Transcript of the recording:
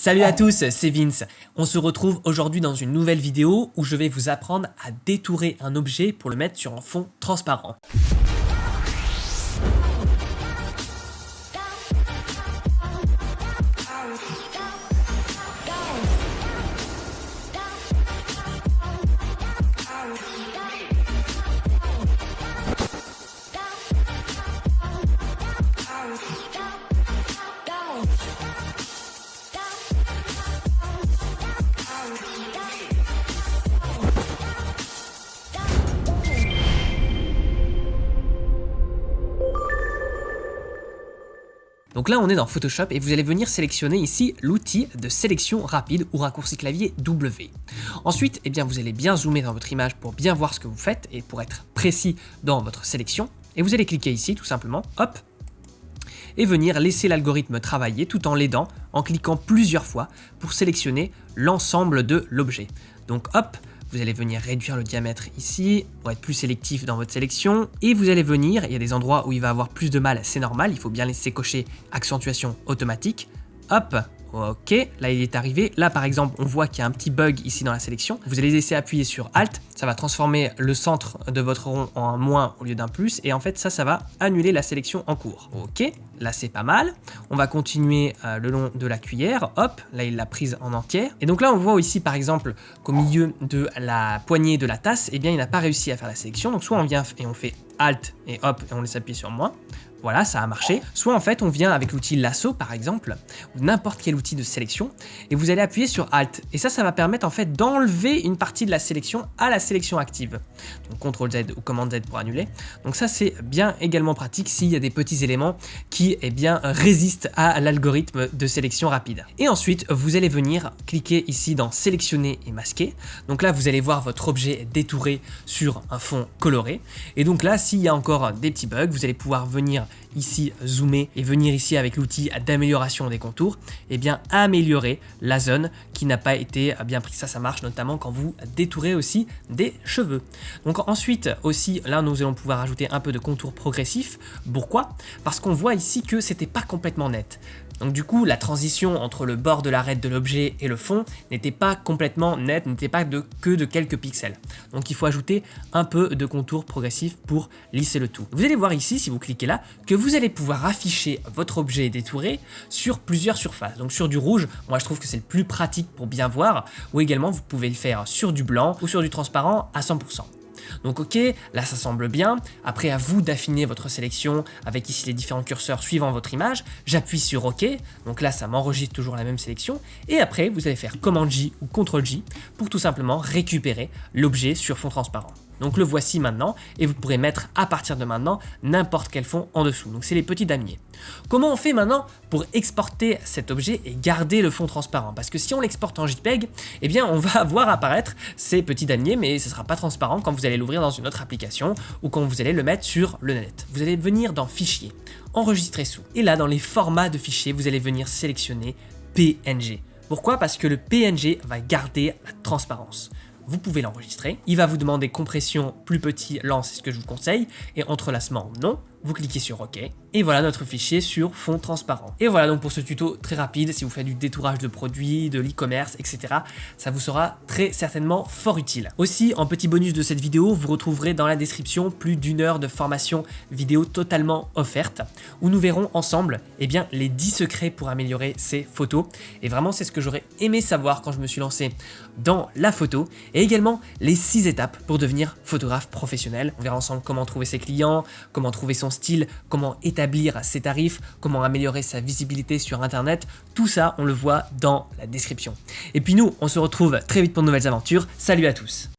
Salut à tous, c'est Vince. On se retrouve aujourd'hui dans une nouvelle vidéo où je vais vous apprendre à détourer un objet pour le mettre sur un fond transparent. Donc là on est dans Photoshop et vous allez venir sélectionner ici l'outil de sélection rapide ou raccourci clavier W. Ensuite, vous allez bien zoomer dans votre image pour bien voir ce que vous faites et pour être précis dans votre sélection. Et vous allez cliquer ici tout simplement, hop, et venir laisser l'algorithme travailler tout en l'aidant en cliquant plusieurs fois pour sélectionner l'ensemble de l'objet. Donc hop, vous allez venir réduire le diamètre ici pour être plus sélectif dans votre sélection et vous allez venir, il y a des endroits où il va avoir plus de mal, c'est normal, il faut bien laisser cocher accentuation automatique. Hop, ok, là il est arrivé. Là par exemple, on voit qu'il y a un petit bug ici dans la sélection. Vous allez laisser appuyer sur Alt, ça va transformer le centre de votre rond en un moins au lieu d'un plus et en fait ça va annuler la sélection en cours. Ok, là c'est pas mal. On va continuer le long de la cuillère. Hop, là il l'a prise en entière. Et donc là on voit ici par exemple qu'au milieu de la poignée de la tasse, il n'a pas réussi à faire la sélection. Donc soit on vient et on fait Alt et hop et on laisse appuyer sur moins. Voilà, ça a marché. Soit en fait, on vient avec l'outil lasso par exemple, ou n'importe quel outil de sélection, et vous allez appuyer sur Alt. Et ça va permettre en fait d'enlever une partie de la sélection à la sélection active. Donc CTRL Z ou commande Z pour annuler. Donc ça c'est bien également pratique s'il y a des petits éléments qui résistent à l'algorithme de sélection rapide. Et ensuite, vous allez venir cliquer ici dans sélectionner et masquer. Donc là, vous allez voir votre objet détouré sur un fond coloré. Et donc là, s'il y a encore des petits bugs, vous allez pouvoir venir ici zoomer et venir ici avec l'outil d'amélioration des contours et bien améliorer la zone qui n'a pas été bien prise. Ça marche notamment quand vous détourez aussi des cheveux. Donc ensuite aussi là nous allons pouvoir ajouter un peu de contour progressif. Pourquoi? Parce qu'on voit ici que c'était pas complètement net. Donc du coup, la transition entre le bord de l'arête de l'objet et le fond n'était pas complètement nette, n'était pas que de quelques pixels. Donc il faut ajouter un peu de contour progressif pour lisser le tout. Vous allez voir ici, si vous cliquez là, que vous allez pouvoir afficher votre objet détouré sur plusieurs surfaces. Donc sur du rouge, moi je trouve que c'est le plus pratique pour bien voir, ou également vous pouvez le faire sur du blanc ou sur du transparent à 100%. Donc ok, là ça semble bien. Après à vous d'affiner votre sélection avec ici les différents curseurs suivant votre image. J'appuie sur ok, donc là ça m'enregistre toujours la même sélection. Et après vous allez faire commande J ou CTRL J pour tout simplement récupérer l'objet sur fond transparent. Donc le voici maintenant et vous pourrez mettre à partir de maintenant n'importe quel fond en dessous. Donc c'est les petits damiers. Comment on fait maintenant pour exporter cet objet et garder le fond transparent? Parce que si on l'exporte en JPEG, on va voir apparaître ces petits damiers, mais ce ne sera pas transparent quand vous allez l'ouvrir dans une autre application ou quand vous allez le mettre sur le net. Vous allez venir dans Fichier, Enregistrer sous. Et là, dans les formats de fichiers, vous allez venir sélectionner PNG. Pourquoi? Parce que le PNG va garder la transparence. Vous pouvez l'enregistrer, il va vous demander compression plus petit, lent, c'est ce que je vous conseille, et entrelacement non, vous cliquez sur OK, et voilà notre fichier sur fond transparent. Et voilà donc pour ce tuto très rapide, si vous faites du détourage de produits, de l'e-commerce, etc., ça vous sera très certainement fort utile. Aussi, en petit bonus de cette vidéo, vous retrouverez dans la description plus d'1 heure de formation vidéo totalement offerte, où nous verrons ensemble les 10 secrets pour améliorer ces photos. Et vraiment, c'est ce que j'aurais aimé savoir quand je me suis lancé dans la photo, et également les 6 étapes pour devenir photographe professionnel. On verra ensemble comment trouver ses clients, comment trouver son style, comment établir ses tarifs, comment améliorer sa visibilité sur internet, tout ça on le voit dans la description. Et puis nous on se retrouve très vite pour de nouvelles aventures, salut à tous.